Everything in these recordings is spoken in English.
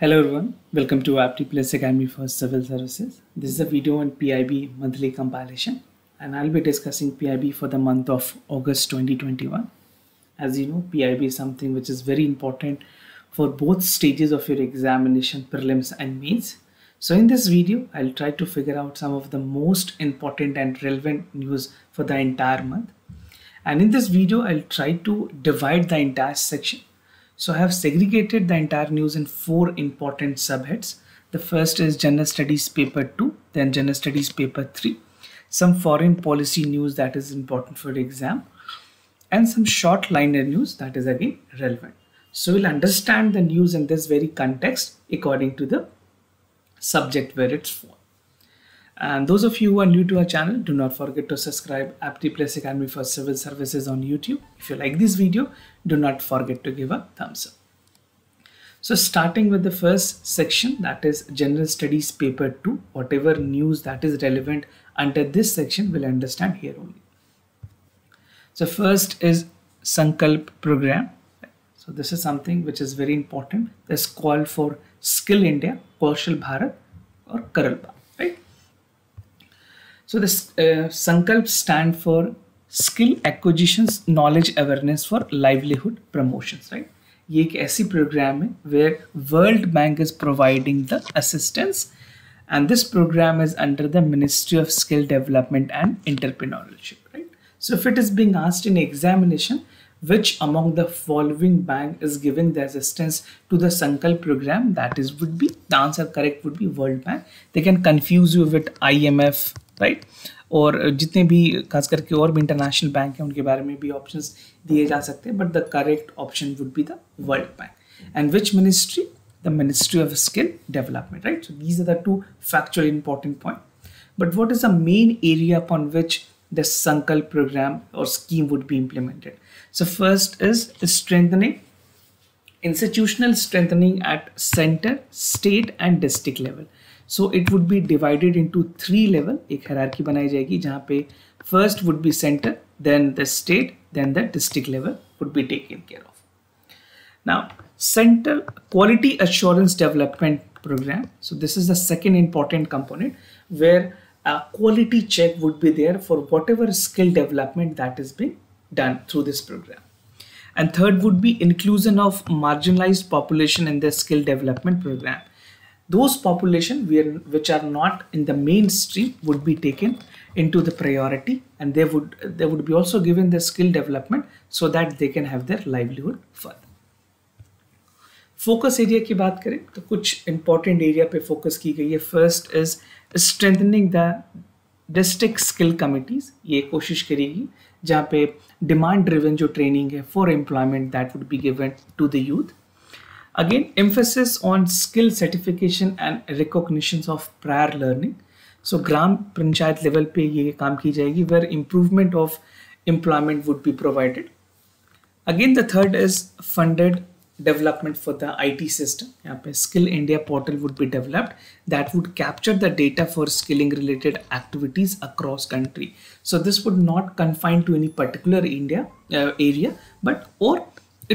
Hello everyone, welcome to Apti Plus Academy for Civil Services. This is a video on PIB monthly compilation and I'll be discussing PIB for the month of August 2021. As you know, PIB is something which is very important for both stages of your examination, prelims and mains. So in this video, I'll try to figure out some of the most important and relevant news for the entire month. And in this video, I'll try to divide the entire section. So I have segregated the entire news in 4 important subheads. The first is General Studies Paper 2, then General Studies Paper 3, some foreign policy news that is important for the exam, and some short liner news that is again relevant. So we'll understand the news in this very context according to the subject where it's for. And those of you who are new to our channel, do not forget to subscribe Apti Plus Academy for Civil Services on YouTube. If you like this video, do not forget to give a thumbs up. So starting with the first section, that is General Studies Paper 2, whatever news that is relevant under this section we'll understand here only. So first is Sankalp program. So this is something which is very important. This call for Skill India, Kaushal Bharat or Karalpa, right? So this Sankalp stand for Skill Acquisitions Knowledge Awareness for Livelihood Promotions, right? ये एक ऐसी program है where World Bank is providing the assistance, and this program is under the Ministry of Skill Development and Entrepreneurship, right? So if it is being asked in examination, which among the following bank is giving the assistance to the Sankalp program, that is would be the answer correct would be World Bank. They can confuse you with IMF, right और जितने भी खास करके और भी international bank हैं उनके बारे में भी ऑप्शंस दिए जा सकते हैं, but the correct option would be the World Bank. And which ministry? The ministry of skill development, right? So these are the two factual important point. But what is the main area upon which the Sankalp program or scheme would be implemented? So first is strengthening, institutional strengthening at center, state and district level. So it would be divided into 3 level. एक hierarchy बनाई जाएगी जहाँ पे first would be center, then the state, then the district level would be taken care of. Now, Central Quality Assurance Development Program. So this is the second important component where a quality check would be there for whatever skill development that is being done through this program. And third would be inclusion of marginalized population in the skill development program. Those population which are not in the mainstream would be taken into the priority, and they would be also given the skill development so that they can have their livelihood further. Focus area की बात करें तो कुछ important area पे focus की गई है. First is strengthening the district skill committees. ये कोशिश करेगी जहाँ पे डिमांड ड्रिवन जो ट्रेनिंग है for employment that would be given to the youth. Again emphasis on skill certification and recognition of prior learning. So gram panchayat level पे ये काम की जाएगी where improvement of employment would be provided. Again the third is funded development for the IT system. यहाँ पे Skill India portal would be developed that would capture the data for skilling related activities across country. So this would not confine to any particular area, but or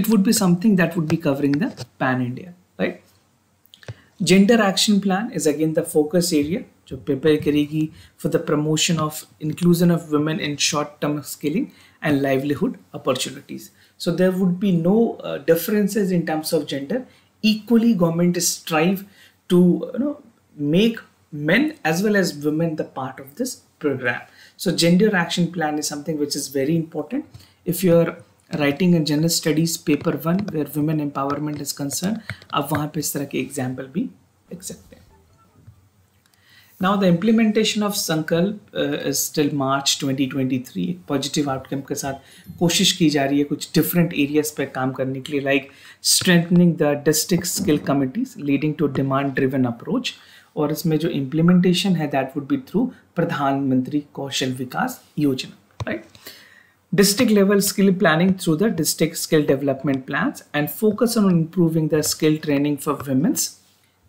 it would be something that would be covering the pan India, right? Gender action plan is again the focus area जो prepare करेगी for the promotion of inclusion of women in short term skilling and livelihood opportunities. So there would be no differences in terms of gender. Equally, government strive to make men as well as women the part of this program. So gender action plan is something which is very important. If you are writing a general studies paper 1 where women empowerment is concerned, आप वहाँ पे इस तरह के example भी लिख सकते हैं. Now the implementation of Sankalp is till March 2023. एक पॉजिटिव आउटकम के साथ कोशिश की जा रही है कुछ डिफरेंट एरियाज पे काम करने के लिए, like strengthening the district skill committees leading to demand driven approach. और इसमें जो इम्प्लीमेंटेशन है दैट वुड बी थ्रू प्रधानमंत्री कौशल विकास योजना, right? District level skill planning through the district skill development plans and focus on improving the skill training for women's.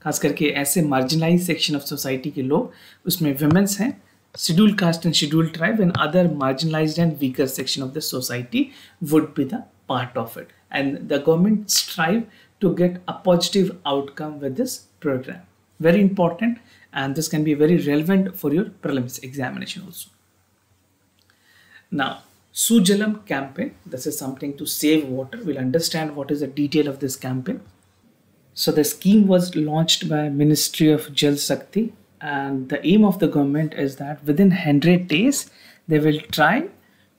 खास करके ऐसे marginalise section of society के लोग, उसमें विमेंस हैं, scheduled caste and scheduled tribe and other marginalised and weaker section of the society would be the part of it. And the government strive to get a positive outcome with this program. Very important, and this can be very relevant for your prelims examination also. Now, Sujalam campaign, this is something to save water. We'll understand what is the detail of this campaign. So the scheme was launched by Ministry of Jal Shakti, and the aim of the government is that within 100 days, they will try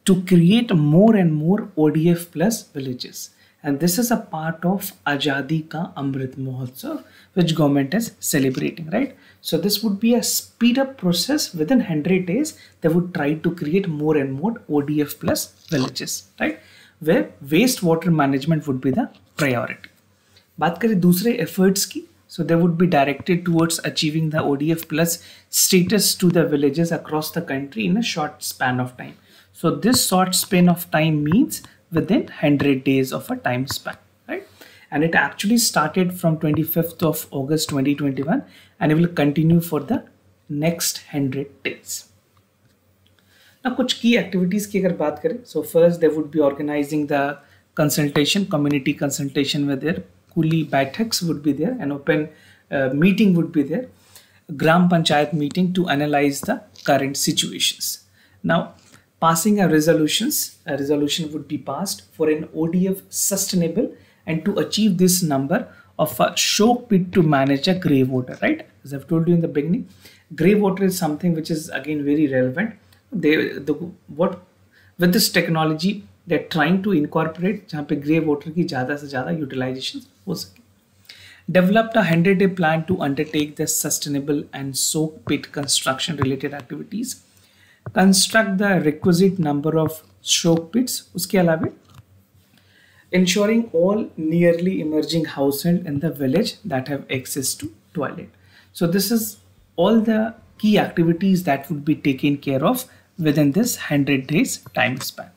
to create more and more ODF plus villages. And this is a part of Azadi Ka Amrit Mahotsav, which government is celebrating, right? So this would be a speed up process. Within 100 days, they would try to create more and more ODF plus villages, right? Where wastewater management would be the priority. बात करें दूसरे efforts की, so they would be directed towards achieving the ODF plus status to the villages across the country in a short span of time. So this short span of time means within 100 days of a time span, right? And it actually started from 25th of August 2021 and it will continue for the next 100 days. Now कुछ key activities की अगर बात करें, so first they would be organizing the consultation, community consultation with their Kuli Baithaks would be there, an open meeting would be there, Gram Panchayat meeting to analyze the current situations. Now, passing a resolution would be passed for an ODF sustainable and to achieve this number of a choke pit to manage a grey water, right? As I've told you in the beginning, grey water is something which is again very relevant. With this technology, they're trying to incorporate जहाँ पे grey water की ज़्यादा से ज़्यादा utilization हो सके. Developed a 100-day plan to undertake the sustainable and soak pit construction related activities. Construct the requisite number of soak pits. उसके अलावा ensuring all nearly emerging household in the village that have access to toilet. So this is all the key activities that would be taken care of within this 100 days time span.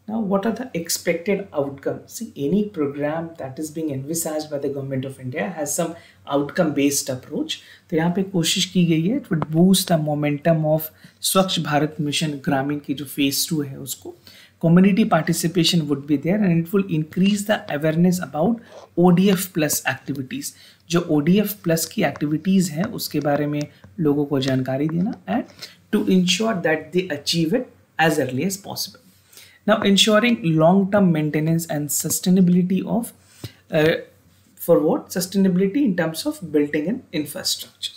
Now, what are the expected outcomes? See, any program that is being envisaged by the government of India has some outcome-based approach. तो यहाँ पे कोशिश की गई है, it would boost the momentum of स्वच्छ Bharat mission ग्रामीण की जो phase 2 है उसको. Community participation would be there and it will increase the awareness about ODF plus activities. जो ODF plus की activities हैं उसके बारे में लोगों को जानकारी देना and to ensure that they achieve it as early as possible. Now, ensuring long-term maintenance and sustainability of for what? Sustainability in terms of building an infrastructure.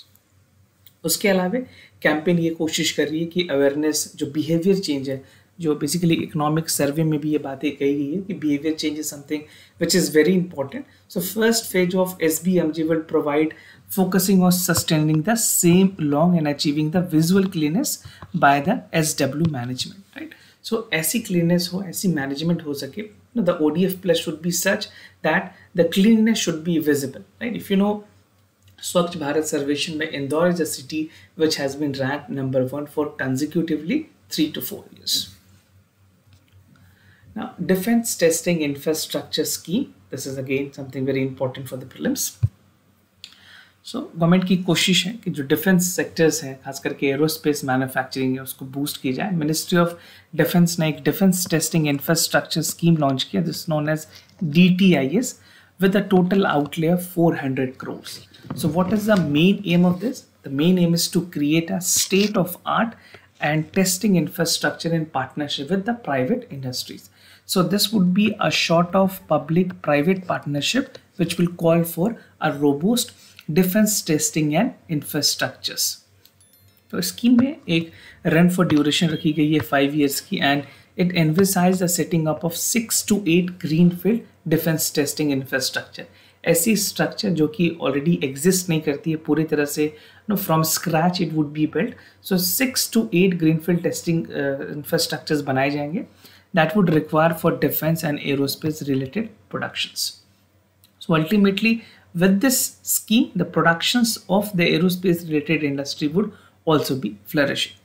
उसके अलावा कैंपेन ये कोशिश कर रही है कि अवेयरनेस जो बिहेवियर चेंज है, जो बेसिकली इकोनॉमिक सर्वे में भी ये बातें कही गई है कि behaviour change is something which is very important. So first phase of SBMG will provide focusing on sustaining the same long and achieving the visual cleanness by the SW management, right? So ऐसी cleanness हो, ऐसी management हो सके. The ODF plus should be such that the cleanliness should be visible, right? If you know, Swachh Bharat Sarveshan में Indore is a city which has been ranked number 1 for consecutively 3 to 4 years. Now, defense testing infrastructure scheme. This is again something very important for the prelims. So, government की कोशिश है कि जो defence sectors हैं, खास करके aerospace manufacturing है, उसको बूस्ट की जाए. मिनिस्ट्री ऑफ डिफेंस ने एक defence testing infrastructure scheme launch किया, this known as DTIS, with a total outlay of 400 crores. So what is the main aim of this? The main aim is to create a state-of-art and testing infrastructure in partnership with the private industries. So this would be a sort of public-private partnership which will call for a robust defense testing and infrastructures. तो scheme में एक run for duration रखी गई है 5 years की and it envisages the setting up of 6 to 8 greenfield defense testing infrastructure. ऐसी structure जो कि ऑलरेडी एग्जिस्ट नहीं करती है पूरी तरह से, from scratch it would be build. So 6 to 8 greenfield testing infrastructures बनाए जाएंगे that would require for defense and aerospace related productions. So ultimately with this scheme the productions of the aerospace related industry would also be flourishing.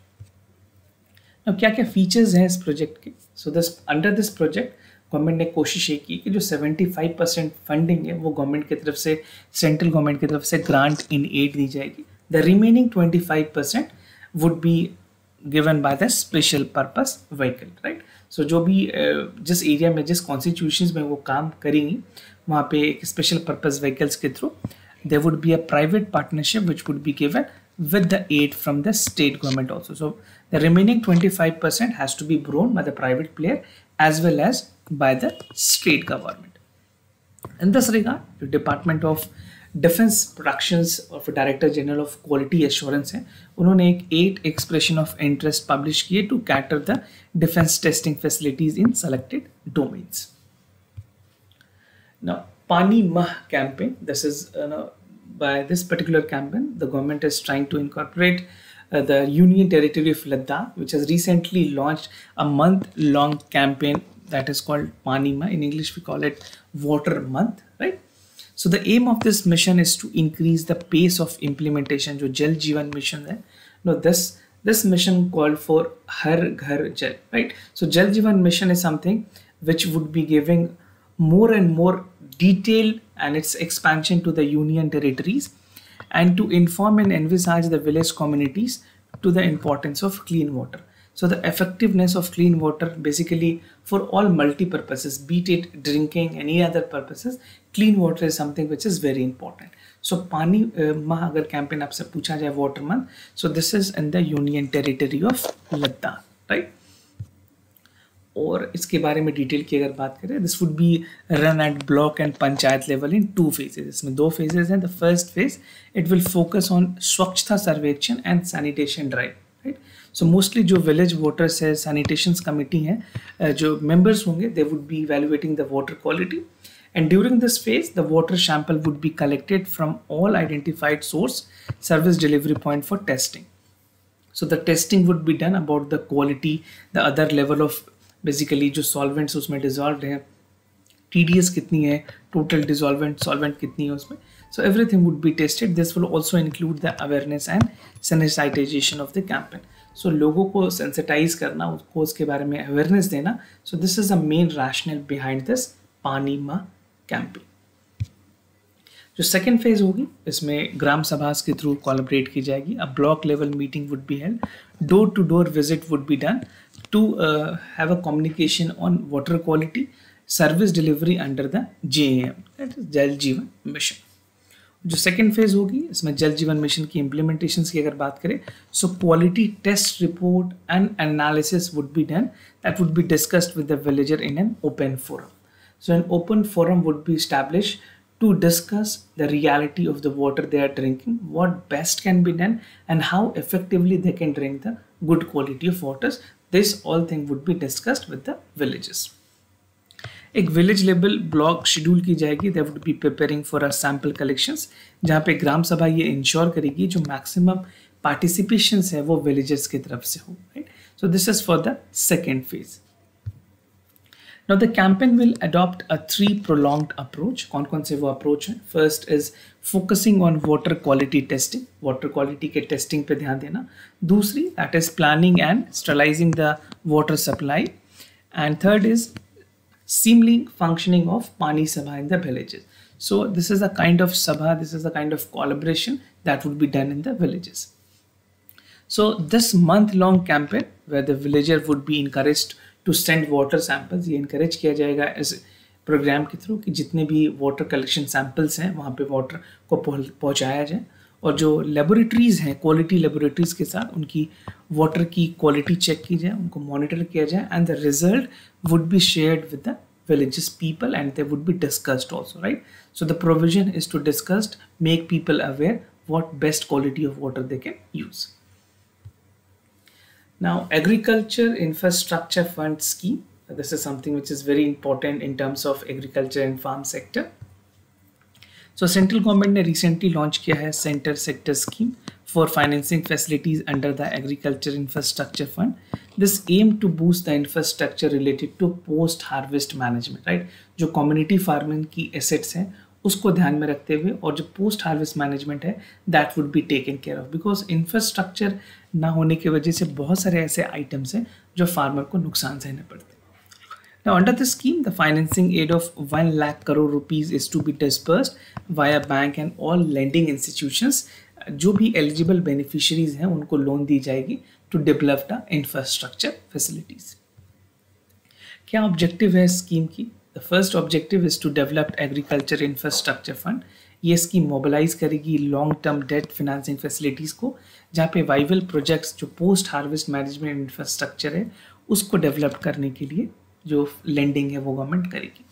Now क्या क्या features हैं इस project के? So this under this project government ने कोशिश ये की कि जो 75% फंडिंग है वो गवर्नमेंट की तरफ से, सेंट्रल गवर्नमेंट की तरफ से ग्रांट इन एड दी जाएगी. The remaining 25% would be given by the special purpose vehicle, right? सो जो भी जिस एरिया में जिस कॉन्स्टिट्यूशंस में वो काम करेंगी वहाँ पे एक स्पेशल पर्पस व्हीकल्स के through there would be a private partnership which would be given with the aid from the state government also. So the remaining 25% has to be borne by the private player as well as by the state government. In this regard, the Department of Defense Productions of Director General of Quality Assurance है उन्होंने एक 8 expression of interest publish किए to cater the defense testing facilities in selected domains. Now, Pani Mah campaign. This is by this particular campaign, the government is trying to incorporate the Union Territory of Ladakh, which has recently launched a month-long campaign that is called Pani Mah. In English, we call it Water Month, right? So the aim of this mission is to increase the pace of implementation. जो Jal Jeevan mission है, this mission called for Har Ghar Jal, right? So Jal Jeevan mission is something which would be giving more and more detail and its expansion to the union territories and to inform and envisage the village communities to the importance of clean water. So the effectiveness of clean water basically for all multi-purposes, be it drinking, any other purposes, clean water is something which is very important. So Pani Mah agar campaign आपसे पूछा जाए water month, so this is in the union territory of Ladakh, right? और इसके बारे में detail की अगर बात करें this would be run at block and panchayat level in 2 phases. इसमें 2 phases हैं. The first phase it will focus on स्वच्छता सर्वेक्षण and sanitation drive, right. So mostly जो विलेज वोटर्स है सैनिटेशन कमेटी हैं जो मेंबर्स होंगे they would be evaluating the water quality and during this phase the water sample would be collected from all identified source service delivery point for testing. So the testing would be done about the quality, the other level of basically जो solvents उसमें dissolve हैं, TDS कितनी है, total डिजॉल्वेंट solvent कितनी है उसमें. So everything would be tested. This will also include the awareness and sensitisation of the campaign. So लोगों को सेंसिटाइज करना, उसको उसके बारे में अवेयरनेस देना. So this is the main rational behind this पानी माह कैंपेन. जो सेकेंड फेज होगी इसमें ग्राम सभा के थ्रू कोलैबोरेट की जाएगी. A block level meeting would be held, door to door visit would be done to have a communication on water quality service delivery under the JAM, that is जल जीवन mission. जो second phase होगी इसमें जल जीवन mission की implementation की अगर बात करें so quality test report and analysis would be done that would be discussed with the villager in an open forum. So an open forum would be established to discuss the reality of the water they are drinking, what best can be done and how effectively they can drink the good quality of waters. This all thing would be discussed with the villages. एक village level block schedule की जाएगी. They would be preparing for a sample collections जहाँ पे ग्राम सभा ये ensure करेगी जो maximum participations है वो विलेजर्स की तरफ से हो, right. So this is for the second phase. Now the campaign will adopt a 3 prolonged approach. कौन से वो approach हैं? First is focusing on water quality testing. Water quality के testing पे ध्यान देना. दूसरी that is planning and sterilizing the water supply. And third is seamless functioning of Pani Sabha in the villages. So this is a kind of sabha, this is a kind of collaboration that would be done in the villages. So this month-long campaign where the villager would be encouraged to send water samples, ये encourage किया जाएगा इस programme के through कि जितने भी water collection samples हैं वहाँ पे वाटर को पहुँचाया जाए. और जो लेबोरेटरीज़ हैं क्वालिटी लेबोरेटरीज़ के साथ उनकी वाटर की क्वालिटी चेक की जाए, उनको मॉनिटर किया जाए and the result would be shared with the villages people and they would be discussed also, right. So the provision is to discuss, make people aware what best quality of water they can use. Now agriculture infrastructure fund scheme, this is something which is very important in terms of agriculture and farm sector. So central government ने recently launch किया है center sector scheme for financing facilities under the agriculture infrastructure fund. This aim to boost the infrastructure related to post harvest management, right. जो community farming की assets हैं उसको ध्यान में रखते हुए और जो पोस्ट हार्वेस्ट मैनेजमेंट है that would be taken care of because infrastructure ना होने की वजह से बहुत सारे ऐसे आइटम्स हैं जो फार्मर को नुकसान सहने पड़ते हैं. Now under the scheme, the financing aid of 1 lakh crore rupees is to be disbursed via bank and all lending institutions. जो भी eligible beneficiaries हैं उनको लोन दी जाएगी to develop the infrastructure facilities. क्या ऑब्जेक्टिव है स्कीम की? The first objective is to develop agriculture infrastructure fund. ये scheme mobilize करेगी long term debt financing facilities को, जहाँ पे वाइबल प्रोजेक्ट्स जो पोस्ट हार्वेस्ट मैनेजमेंट इंफ्रास्ट्रक्चर है उसको डेवलप करने के लिए जो लेंडिंग है वो गवर्नमेंट करेगी।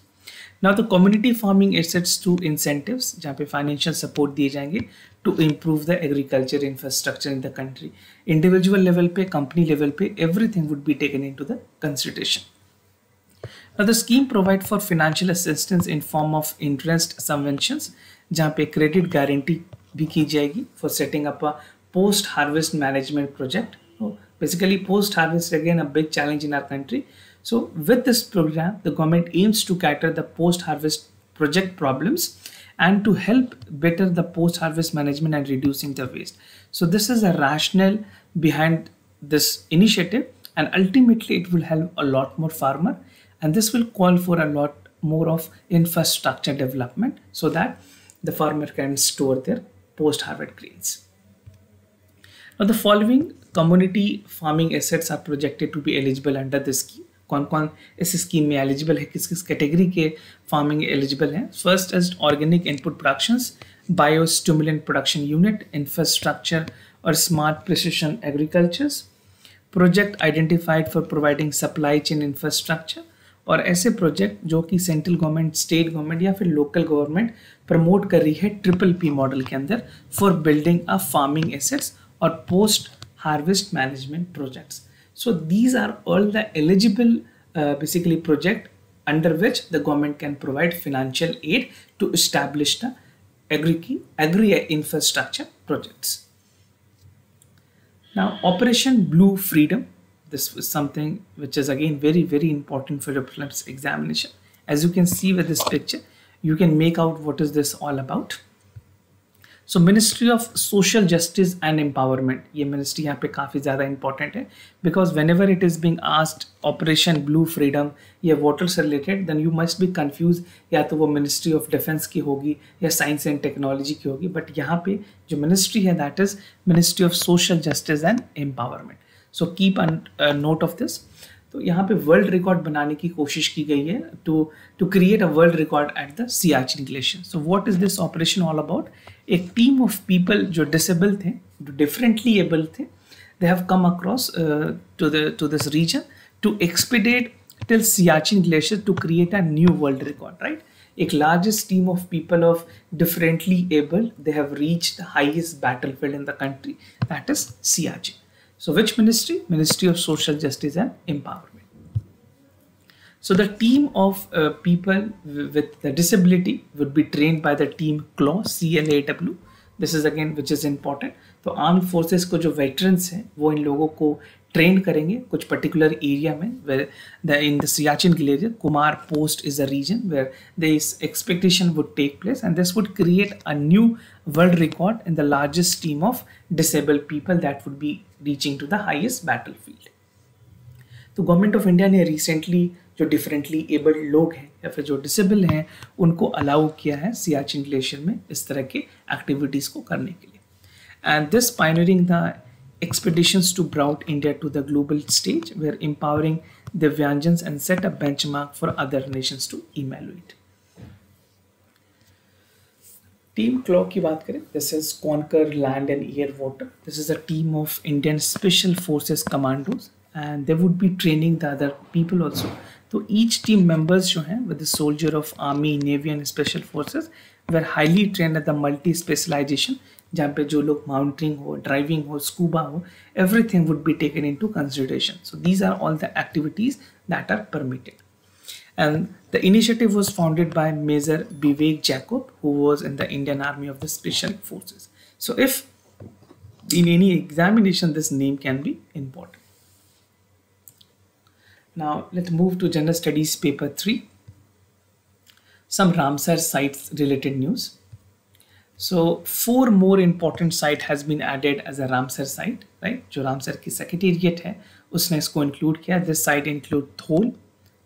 Now the community farming assets to incentives, जहाँ पे फाइनेंशियल सपोर्ट दिए जाएंगे to improve the agriculture infrastructure in the country. Individual level पे, कंपनी लेवल पे, everything would be taken into the consideration. Now, the scheme provide for financial assistance in form of interest subventions, जहाँ पे credit guarantee भी की जाएगी for setting up a post harvest management project. So basically, post harvest again a big challenge in our country. So with this program, the government aims to cater the post harvest project problems and to help better the post harvest management and reducing the waste. So this is a rationale behind this initiative, and ultimately it will help a lot more farmer. And this will call for a lot more of infrastructure development so that the farmer can store their post-harvest grains. Now, the following community farming assets are projected to be eligible under this scheme. कौन-कौन इस scheme में eligible है, किस किस category के farming eligible है? First is organic input productions, biostimulant production unit, infrastructure और smart precision agricultures, project identified for providing supply chain infrastructure, और ऐसे प्रोजेक्ट जो कि सेंट्रल गवर्नमेंट, स्टेट गवर्नमेंट या फिर लोकल गवर्नमेंट प्रमोट कर रही है PPP मॉडल के अंदर for building a farming assets और post harvest management projects. So these are all the eligible basically project under which the government can provide financial aid to establish the agri infrastructure projects. Now, Operation Blue Freedom. This was something which is again very important for your prelims examination. As you can see with this picture, you can make out what is this all about. So Ministry of Social Justice and Empowerment, ये ministry यहाँ पे काफ़ी ज़्यादा important है, because whenever it is being asked Operation Blue Freedom या water से related, then you must be confused, या तो वो Ministry of Defense की होगी या Science and Technology की होगी, but यहाँ पे जो ministry है that is Ministry of Social Justice and Empowerment. So keep a note of this. तो यहाँ पे वर्ल्ड रिकॉर्ड बनाने की कोशिश की गई है to create a world record at the Siachen glacier. So what is this operation all about? एक टीम ऑफ पीपल जो डिसेबल थे, जो डिफरेंटली एबल थे, they have come across to this region to expedite till Siachen glacier to create a new world record, right? एक largest team of people of differently able, they have reached the highest battlefield in the country, that is Siachen. So which ministry? Ministry of Social Justice and Empowerment. So the team of people with the disability would be trained by the team CLAW, CLAW. This is again which is important. तो armed forces को जो veterans हैं वो इन लोगों को train करेंगे कुछ particular area में, where in the Siachen Glacier, Kumar Post is a region where this expectation would take place, and this would create a new world record in the largest team of disabled people that would be reaching to the highest battlefield. तो government of India ने recently जो differently abled लोग हैं या फिर जो disable हैं उनको अलाउ किया है सियाचिन ग्लेशियर में इस तरह के एक्टिविटीज़ को करने के लिए. And this pioneering the expeditions to brought India to the global stage, where empowering Divyanjans and set a benchmark for other nations to emulate. Team CLAW की बात करें, this is Conquer Land and Air Water. This is a team of Indian Special Forces commandos, and they would be training the other people also. तो each team members जो हैं with the soldier of Army, Navy and Special Forces were highly trained at the multi-specialization, जहाँ पे जो लोग mountaineering हो, driving हो, scuba हो, everything would be taken into consideration. So these are all the activities that are permitted. And the initiative was founded by Major Vivek Jacob, who was in the Indian Army of the Special Forces. So if in any examination this name can be important. Now let's move to General Studies paper 3. Some Ramsar sites related news. So 4 more important site has been added as a Ramsar site, right? जो Ramsar की secretariat है उसने इसको include किया. This site include Thol,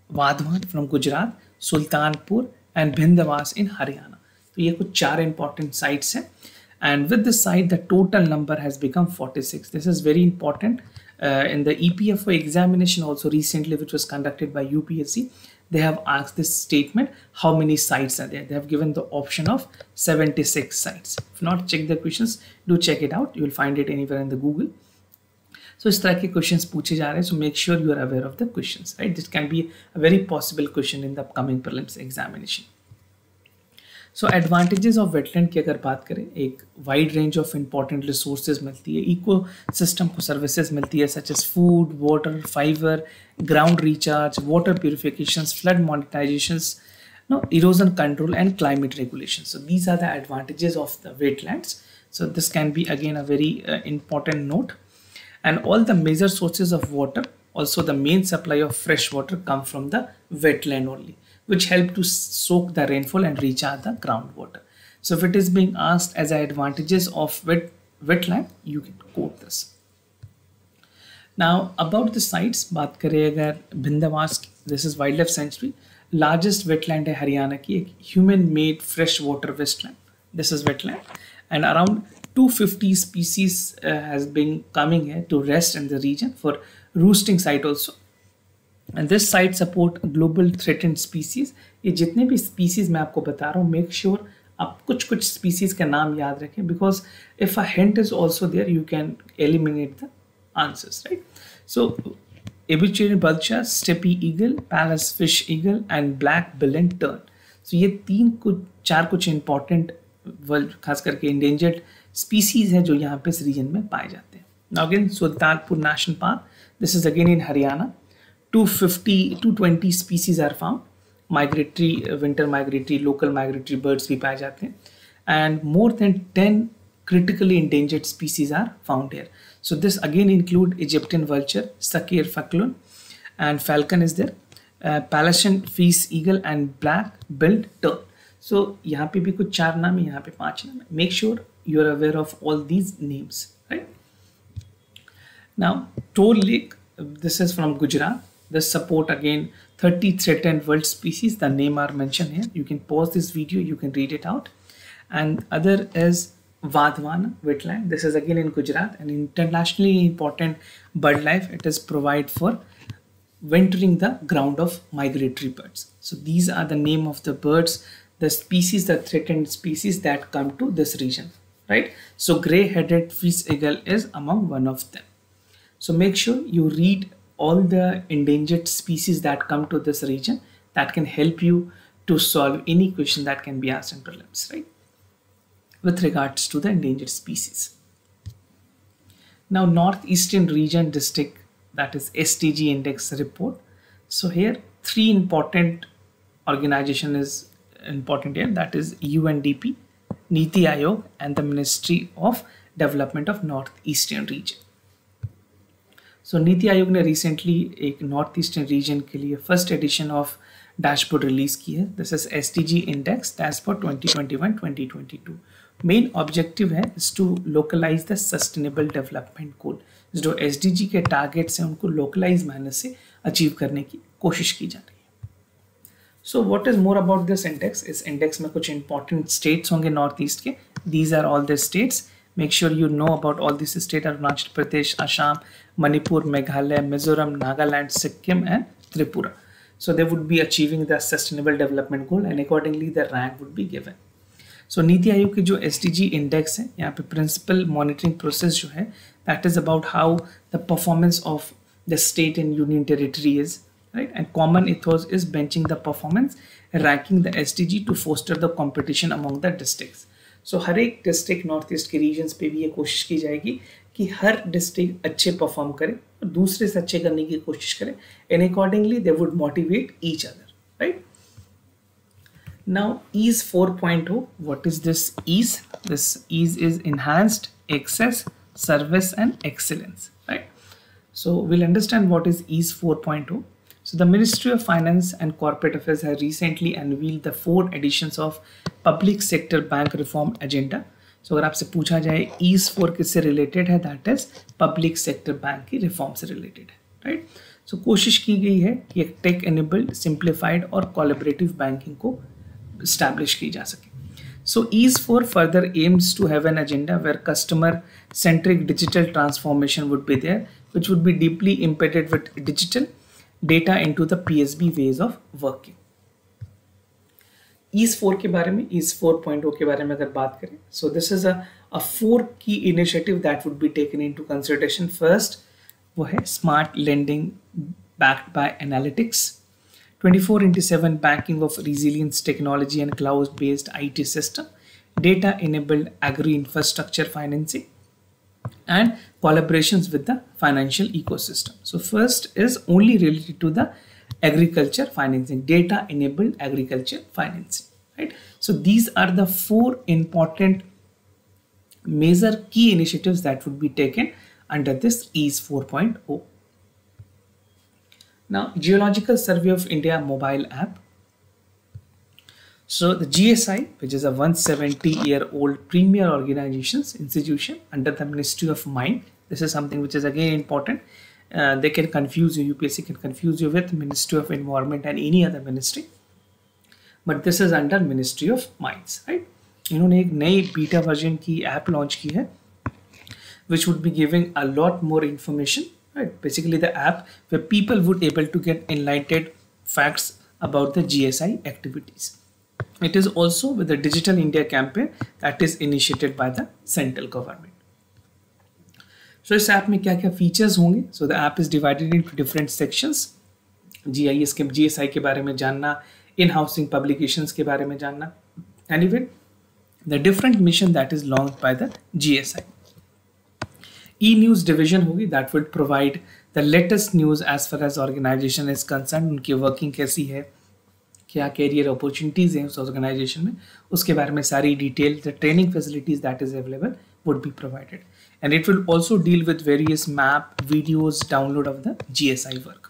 Wadhwan from Gujarat, Sultanpur and Bhindawas in Haryana. तो ये कुछ 4 important sites हैं. And with this site the total number has become 46. This is very important. In the EPFO examination also recently, which was conducted by UPSC, they have asked this statement, how many sites are there? They have given the option of 76 sites. If not check the questions, do check it out. You will find it anywhere in the Google. So इस तरह के questions पूछे जा रहे हैं. So make sure you are aware of the questions, right? This can be a very possible question in the upcoming prelims examination. So advantages of wetland की अगर बात करें, एक wide range of important resources मिलती है, ecosystem को services मिलती है such as food, water, fiber, ground recharge, water purifications, flood monetizations, erosion control and climate regulation. So these are the advantages of the wetlands. So this can be again a very important note. And all the major sources of water, also the main supply of fresh water, come from the wetland only, which help to soak the rainfall and recharge the groundwater. So if it is being asked as advantages of wetland, you can quote this. Now about the sites, बात करें अगर भिंदवास, this is wildlife sanctuary, largest wetland है हरियाणा की, एक human made fresh water wasteland. This is wetland, and around 250 species has been coming here to rest in the region for roosting site also. And this site support global threatened species. ये जितने भी species मैं आपको बता रहा हूँ, make sure आप कुछ species का नाम याद रखें, because if a hint is also there, you can eliminate the answers, right? So Abyssinian vulture, steppe eagle, Pallas fish eagle and black-billed tern. So ये चार कुछ important खास करके endangered species है जो यहाँ पे इस region में पाए जाते हैं. Now again, Sultanpur National Park. This is again in Haryana. 220 species are found. Migratory, winter migratory, local migratory birds भी पाए जाते हैं. And more than 10 critically endangered species are found here. So this again include Egyptian vulture, Saker falcon, and falcon is there, Palasian fish eagle and black-billed tern. So यहाँ पे भी कुछ 4 नाम है, यहाँ पे 5 नाम है. Make sure you are aware of all these names, right? Now Toll Lake, this is from Gujarat. This support again 30 threatened world species. The name are mentioned here. You can pause this video, you can read it out. And other is Vadhwana wetland. This is again in Gujarat, an internationally important bird life. It is provide for wintering the ground of migratory birds. So these are the name of the birds, the species, the threatened species that come to this region, right? So gray-headed fish eagle is among one of them. So make sure you read all the endangered species that come to this region. That can help you to solve any question that can be asked in prelims, right? With regards to the endangered species. Now Northeastern Region District, that is SDG Index report. So here 3 important organization is important here, that is UNDP, Niti Aayog and the Ministry of Development of Northeastern Region. So Niti Aayog ने recently एक Northeastern Region के लिए first edition of dashboard release की है. This is SDG Index Dashboard 2021-2022. Main objective है is to localize the sustainable development goal. जो SDG के targets हैं उनको localize manner से achieve करने की कोशिश की जा रही है. So what is more about this index? इस index में कुछ important states होंगे North East के. These are all the states. Make sure you know about all these states: Arunachal Pradesh, Assam, Manipur, Meghalaya, Mizoram, Nagaland, Sikkim and Tripura. So they would be achieving the sustainable development goal and accordingly the rank would be given. So NITI Aayog की जो SDG index है, यहाँ पे principal monitoring process जो है, that is about how the performance of the state and union territory is, right? And common ethos is benching the performance and ranking the SDG to foster the competition among the districts. So हर एक district north east के regions पे भी ये कोशिश की जाएगी कि हर district अच्छे परफॉर्म करे और दूसरे से अच्छे करने की कोशिश करे, and accordingly they would motivate each other, right? Now EASE 4.0, what is this EASE? This EASE is enhanced access, service and excellence, right? So we'll understand what is EASE 4.0. So the Ministry of Finance and Corporate Affairs has recently unveiled the 4 editions of Public Sector Bank Reform Agenda. So अगर आपसे पूछा जाए EASE 4 किससे related है, that is Public Sector Bank की reform से related है, right? So कोशिश की गई है कि एक टेक एनेबल्ड, सिंप्लीफाइड और कोलैबोरेटिव बैंकिंग को establish की जा सके. So EASE 4 further aims to have an agenda where customer centric digital transformation would be there, which would be deeply embedded with digital data into the PSB ways of working. Ease 4 के बारे में, Ease 4.0 के बारे में अगर बात करें, so this is a 4 key initiative that would be taken into consideration. First वो है smart lending backed by analytics, 24/7 banking of resilience technology and cloud-based IT system, data-enabled agri-infrastructure financing, and collaborations with the financial ecosystem. So first is only related to the agriculture financing, data-enabled agriculture financing, right? So these are the 4 important major key initiatives that would be taken under this Ease 4.0. Now, Geological Survey of India mobile app. So the GSI, which is a 170-year-old premier institution under the Ministry of Mine. This is something which is again important. They can confuse you, UPSC can confuse you with Ministry of Environment and any other ministry. But this is under Ministry of Mines, right? इन्होंने एक नई beta version की app launch की है, which would be giving a lot more information, right? Basically the app where people would able to get enlightened facts about the GSI activities. It is also with the Digital India campaign that is initiated by the central government. So इस app में क्या क्या features होंगे? So the app is divided into different sections. GIS के GSI के बारे में जानना, in-housing publications के बारे में जानना, and even the different mission that is launched by the GSI. E-news division होगी that would provide the latest news as far as organization is concerned. उनकी working कैसी है, क्या कैरियर अपॉर्चुनिटीज हैं उस ऑर्गेनाइजेशन में, उसके बारे में सारी detail, the training facilities that is available would be provided, and it will also deal with various map videos download of the GSI work.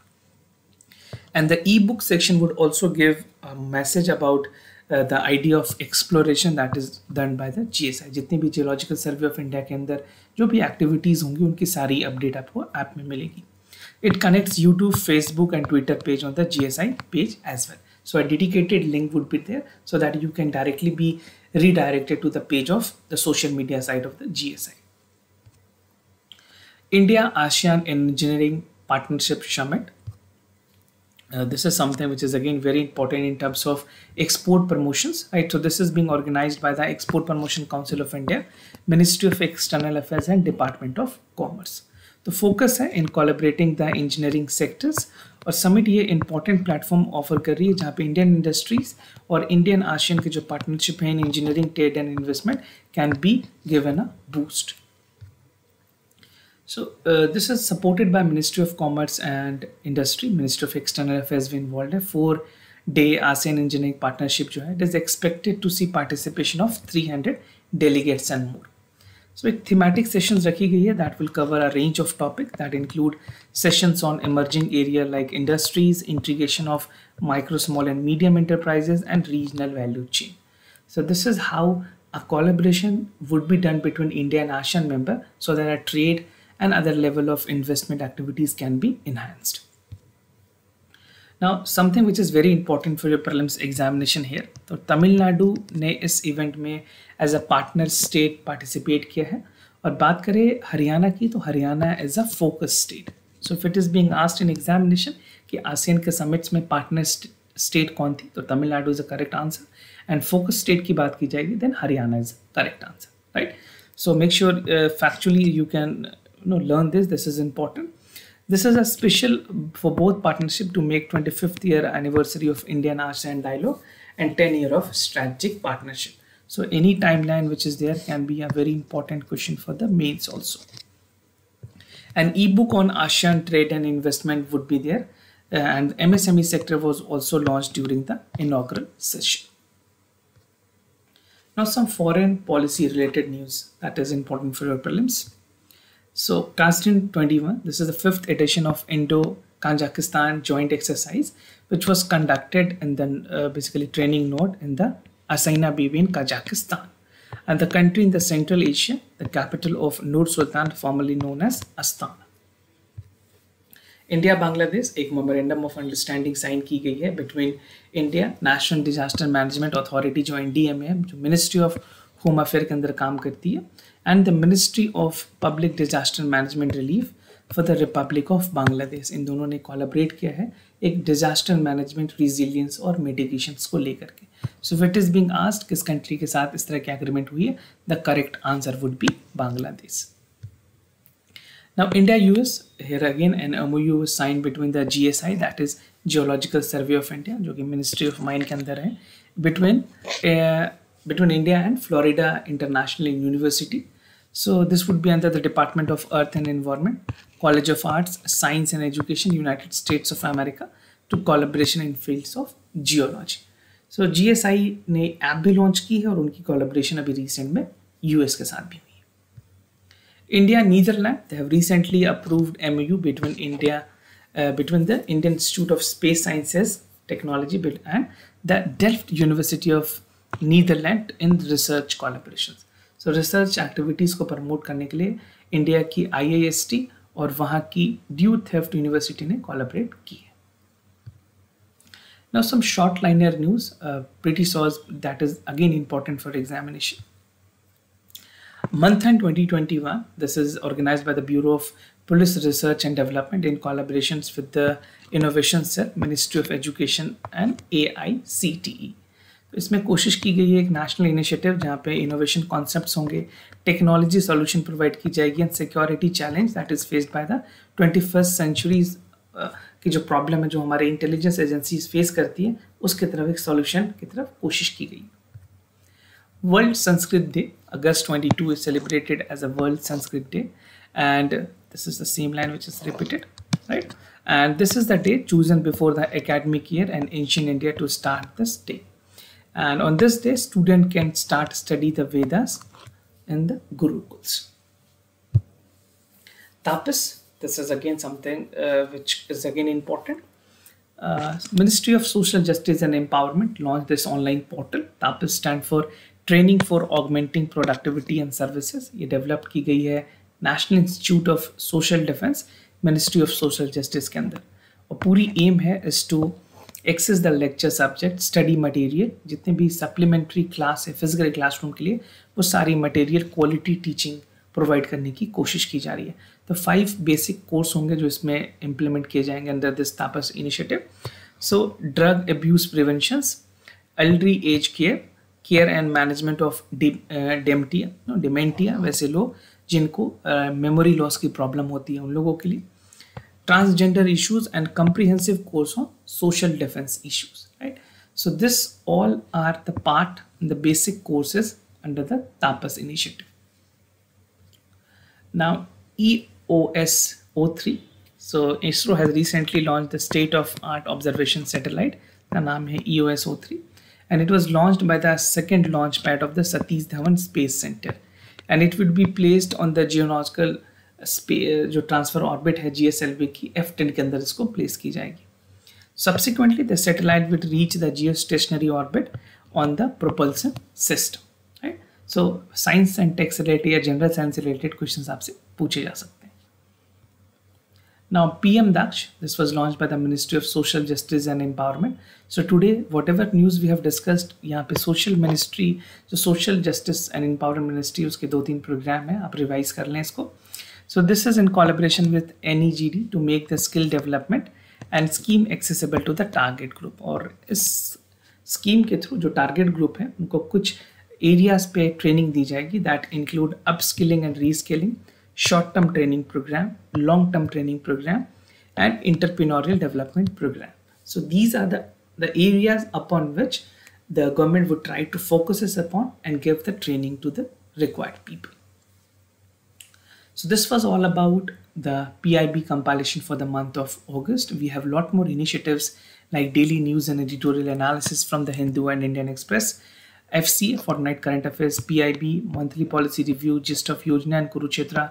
And the ebook section would also give a message about the idea of exploration that is done by the GSI. जितनी भी geological survey of India के अंदर जो भी activities होंगी उनकी सारी update आपको ऐप में मिलेगी. It connects YouTube, Facebook and Twitter page on the GSI page as well. So a dedicated link would be there so that you can directly be redirected to the page of the social media side of the GSI. India ASEAN Engineering Partnership Summit. This is something which is again very important in terms of export promotions, right? So this is being organized by the Export Promotion Council of India, Ministry of External Affairs and Department of Commerce. तो focus है इन collaborating the engineering sectors, और summit ये important platform offer कर रही है जहाँ पे Indian industries और इंडियन आशियन की जो पार्टनरशिप है इन engineering, trade and investment can be given a boost. So this is supported by Ministry of Commerce and Industry, Ministry of External Affairs भी involved है. 4-day ASEAN Engineering Partnership जो है, it is expected to see participation of 300 delegates and more. So एक thematic sessions रखी गई है that will cover a range of topics that include sessions on emerging area like industries, integration of micro, small and medium enterprises and regional value chain. So this is how a collaboration would be done between India and ASEAN member so that a trade and other level of investment activities can be enhanced. Now something which is very important for your prelims examination here, तो तमिलनाडु ने इस event में as a partner state participate किया है. और बात करें हरियाणा की, तो Haryana as a focus state. So if it is being asked in examination कि आसियान के समिट्स में पार्टनर स्टेट कौन थी, तो Tamil Nadu is a correct answer. And focus state की बात की जाएगी then Haryana is correct answer, right? So make sure factually you can learn this. This is important. This is a special for both partnership to make 25th year anniversary of Indian ASEAN dialogue and 10 year of strategic partnership. So any timeline which is there can be a very important question for the mains also. An ebook on ASEAN trade and investment would be there, and MSME sector was also launched during the inaugural session. Now some foreign policy related news that is important for your prelims. So Kastin 21, this is the 5th edition of Indo-Kazakhstan joint exercise, which was conducted in the basically training node in the Asaina Bibi in Kazakhstan, and the country in the Central Asia, the capital of Nur Sultan, formerly known as Astana. India Bangladesh एक memorandum of understanding sign की गई है between India national disaster management authority जो NDMA है, जो ministry of home affair के अंदर काम करती है, and the Ministry of Public Disaster Management Relief for the republic of Bangladesh. इन दोनों ने कोलैबोरेट किया है एक डिजास्टर मैनेजमेंट, रिजिलियंस और मिटिगेशंस को लेकर के। So if it is being asked किस कंट्री के साथ इस तरह की एग्रीमेंट हुई है, the correct answer would be Bangladesh. Now India-US, here again an MOU was signed between the GSI, that is Geological Survey of India, जो कि Ministry of Mine के अंदर है, between India and Florida International University. So this would be under the Department of Earth and Environment, College of Arts, Science and Education, United States of America, to collaboration in fields of geology. So GSI ने app भी launch की है और उनकी collaboration अभी recent में US के साथ भी। India, Netherlands, they have recently approved MOU between between the Indian Institute of Space Sciences Technology and the Delft University of Netherlands in research collaborations. So research activities को promote करने के लिए India की IIST और वहाँ की due theft university ने collaborate की है। Now some short liner news, pretty source that is again important for examination. Manthan 2021, this is organized by the Bureau of Police Research and Development in collaborations with the Innovation Cell, Ministry of Education and AICTE. तो इसमें कोशिश की गई है एक national initiative जहाँ पे innovation concepts होंगे, टेक्नोलॉजी सॉल्यूशन प्रोवाइड की जाएगी and security challenge that is faced by the 21st centuries की जो प्रॉब्लम है जो हमारे इंटेलिजेंस एजेंसीज फेस करती है उसके तरफ एक सॉल्यूशन की तरफ कोशिश की गई। World Sanskrit Day, August 22 is celebrated as a World Sanskrit Day, and this is the same line which is repeated, right? And this is the day chosen before the academic year and ancient India to start this day. And on this day, student can start study the Vedas in the Gurukuls. Tapas, this is again something which is again important. Ministry of Social Justice and Empowerment launched this online portal. TAPIS stand for Training for Augmenting Productivity and Services. ये develop की गई है National Institute of Social Defence, Ministry of Social Justice के अंदर, और पूरी aim है is to access the lecture subject study material, जितने भी सप्लीमेंट्री क्लास है फिजिकल क्लासरूम के लिए वो सारी मटेरियल क्वालिटी टीचिंग प्रोवाइड करने की कोशिश की जा रही है। तो 5 बेसिक कोर्स होंगे जो इसमें इम्प्लीमेंट किए जाएंगे under this TAPAS initiative. So drug abuse preventions, elderly age care and management of dementia, वैसे लोग जिनको मेमोरी लॉस की प्रॉब्लम होती है उन लोगों के लिए, transgender issues and comprehensive course on social defense issues, right? So this all are the part in the basic courses under the TAPAS initiative. Now EOS 03, so ISRO has recently launched the state of art observation satellite, the name hai EOS 03, and it was launched by the second launch pad of the Satish Dhawan Space Center, and it would be placed on the geological जो transfer orbit है GSLV की F10 के अंदर इसको place की जाएगी। Subsequently, the satellite will reach the geostationary orbit on the propulsion system, right? So science and tech से related या जनरल साइंस से रिलेटेड क्वेश्चंस आपसे पूछे जा सकते हैं। Now PM Daksh, this was launched by the Ministry of Social Justice and Empowerment. So today whatever news we have discussed, यहाँ पे सोशल मिनिस्ट्री जो social justice and empowerment ministry उसके 2-3 प्रोग्राम है, आप रिवाइज कर लें इसको। So this is in collaboration with NEGD to make the skill development and scheme accessible to the target group. और इस स्कीम के थ्रू जो टारगेट ग्रुप है उनको कुछ एरियाज पे ट्रेनिंग दी जाएगी that include upskilling and reskilling, short term training program, long term training program and entrepreneurial development program. So these are the areas upon which the government would try to focus upon and give the training to the required people. So this was all about the PIB compilation for the month of August. We have a lot more initiatives like daily news and editorial analysis from the Hindu and Indian Express, FCA, Fortnight Current Affairs, PIB, Monthly Policy Review, Gist of Yojana and Kurukshetra,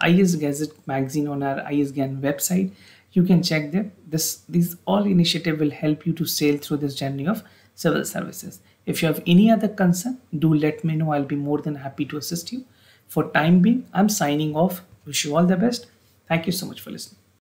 IS Gazette magazine on our IS Gyan website. You can check them. These all initiative will help you to sail through this journey of civil services. If you have any other concern, do let me know. I'll be more than happy to assist you. For time being, I'm signing off. Wish you all the best. Thank you so much for listening.